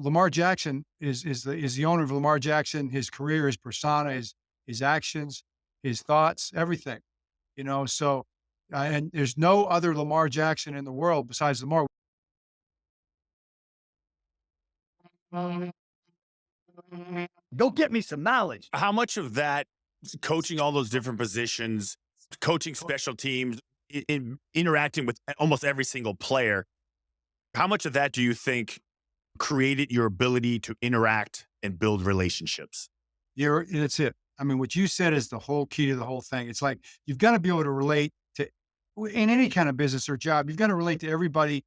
Lamar Jackson is the owner of Lamar Jackson, his career, his persona, his actions, his thoughts, everything, so, and there's no other Lamar Jackson in the world besides Lamar. Go get me some knowledge. How much of that coaching all those different positions, coaching special teams, interacting with almost every single player, how much of that do you think created your ability to interact and build relationships? That's it. I mean, what you said is the whole key to the whole thing. It's like, you've got to be able to relate to, in any kind of business or job, you've got to relate to everybody,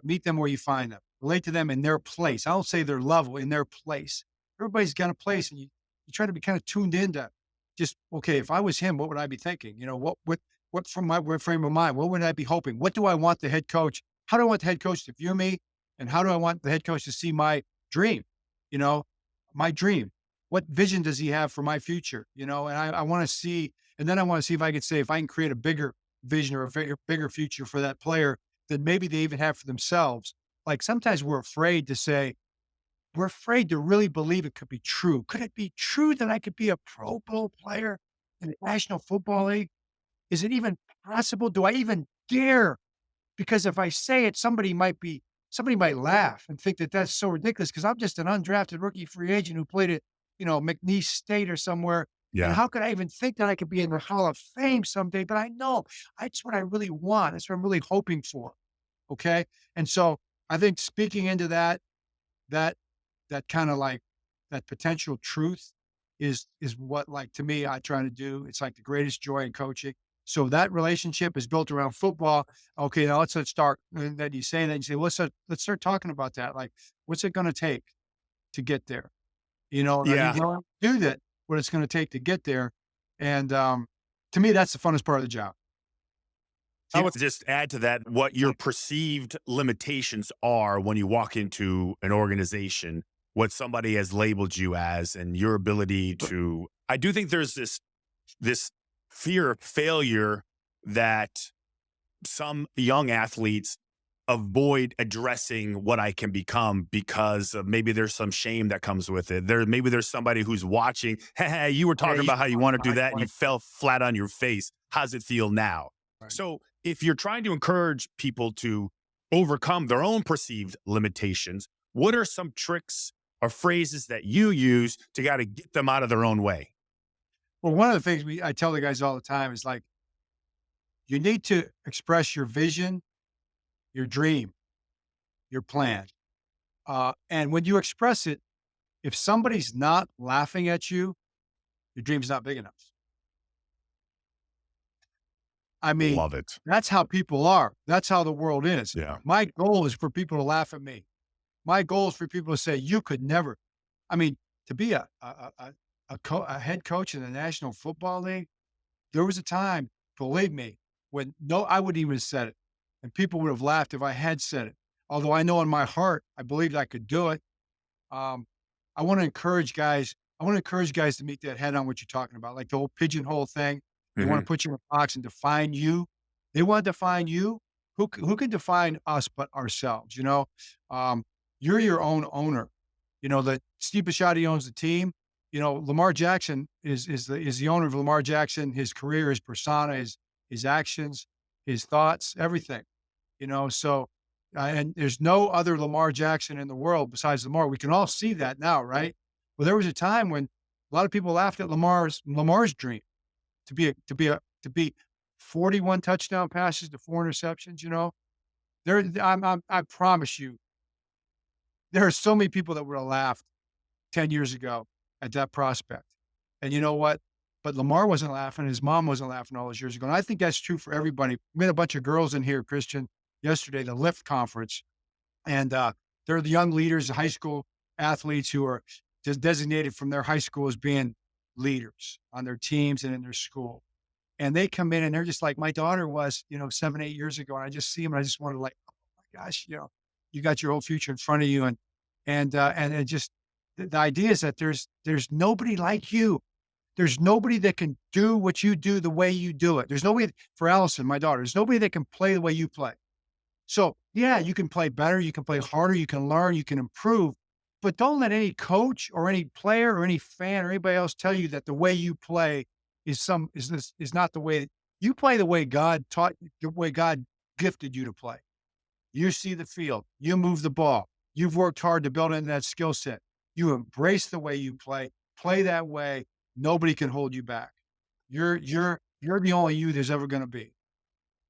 meet them where you find them, relate to them in their place. I don't say their level, in their place. Everybody's got a place, and you try to be kind of tuned into just, okay, if I was him, what would I be thinking? What from my frame of mind, what would I be hoping? What do I want the head coach? How do I want the head coach to view me? And how do I want the head coach to see my dream? You know, my dream. What vision does he have for my future? And I want to see, and then I want to see if I could say, if I can create a bigger vision or a bigger future for that player than maybe they even have for themselves. Like, sometimes we're afraid to say, we're afraid to really believe it could be true. Could it be true that I could be a Pro Bowl player in the National Football League? Is it even possible? Do I even dare? Because if I say it, somebody might laugh and think that that's so ridiculous, because I'm just an undrafted rookie free agent who played at, McNeese State or somewhere. And Yeah. how could I even think that I could be in the Hall of Fame someday? But I know that's what I really want. That's what I'm really hoping for. Okay. And so I think speaking into that, that kind of like that potential truth is what, like, to me, I try to do. It's like the greatest joy in coaching. So that relationship is built around football. Okay, now let's start. And then you say that, you say, let's start talking about that. Like, what's it going to take to get there? Are you Yeah. willing to do that? What it's going to take to get there? And to me, that's the funnest part of the job. I would just add to that what your perceived limitations are when you walk into an organization, what somebody has labeled you as, and your ability to. I do think there's this fear of failure that some young athletes avoid addressing what I can become because maybe there's some shame that comes with it. Maybe there's somebody who's watching. Hey, you were talking about how you want to do that and you fell flat on your face. How's it feel now? Right. So if you're trying to encourage people to overcome their own perceived limitations, what are some tricks or phrases that you use to got to get them out of their own way? Well, one of the things I tell the guys all the time is, like, you need to express your vision, your dream, your plan. And when you express it, if somebody's not laughing at you, your dream's not big enough. I mean, Love it. that's how people are. That's how the world is. Yeah. My goal is for people to laugh at me. My goal is for people to say, you could never. I mean, to be a head coach in the National Football League, there was a time, believe me, when I wouldn't even have said it, and people would have laughed if I had said it. Although I know in my heart, I believed I could do it. Um, I want to encourage guys. I want to encourage guys to meet that head on what you're talking about, like the whole pigeonhole thing. They want to put you in a box and define you. They want to define you. Who can define us but ourselves? You're your own owner. That Steve Bisciotti owns the team. Lamar Jackson is the owner of Lamar Jackson, his career, his persona, his actions, his thoughts, everything. So, and there's no other Lamar Jackson in the world besides Lamar. We can all see that now, right? Well, there was a time when a lot of people laughed at Lamar's dream to be 41 touchdown passes to 4 interceptions. I promise you, there are so many people that would have laughed 10 years ago at that prospect. And you know what? But Lamar wasn't laughing. His mom wasn't laughing all those years ago. And I think that's true for everybody. We had a bunch of girls in here, Christian, yesterday, the Lift conference. And they're the young leaders, the high school athletes who are just designated from their high school as being leaders on their teams and in their school. And they come in and they're just like my daughter was, 7, 8 years ago. And I just see them and I just want to, like, oh my gosh, you got your whole future in front of you. And it just, the idea is that there's nobody like you. There's nobody that can do what you do the way you do it. There's nobody, for Allison, my daughter, there's nobody that can play the way you play. So Yeah, you can play better, you can play harder, you can learn, you can improve, but don't let any coach or any player or any fan or anybody else tell you that the way you play is not the way you play the way God taught the way God gifted you to play. You see the field, you move the ball, you've worked hard to build into that skill set. You embrace the way you play that way, nobody can hold you back. You're the only you there's ever gonna be.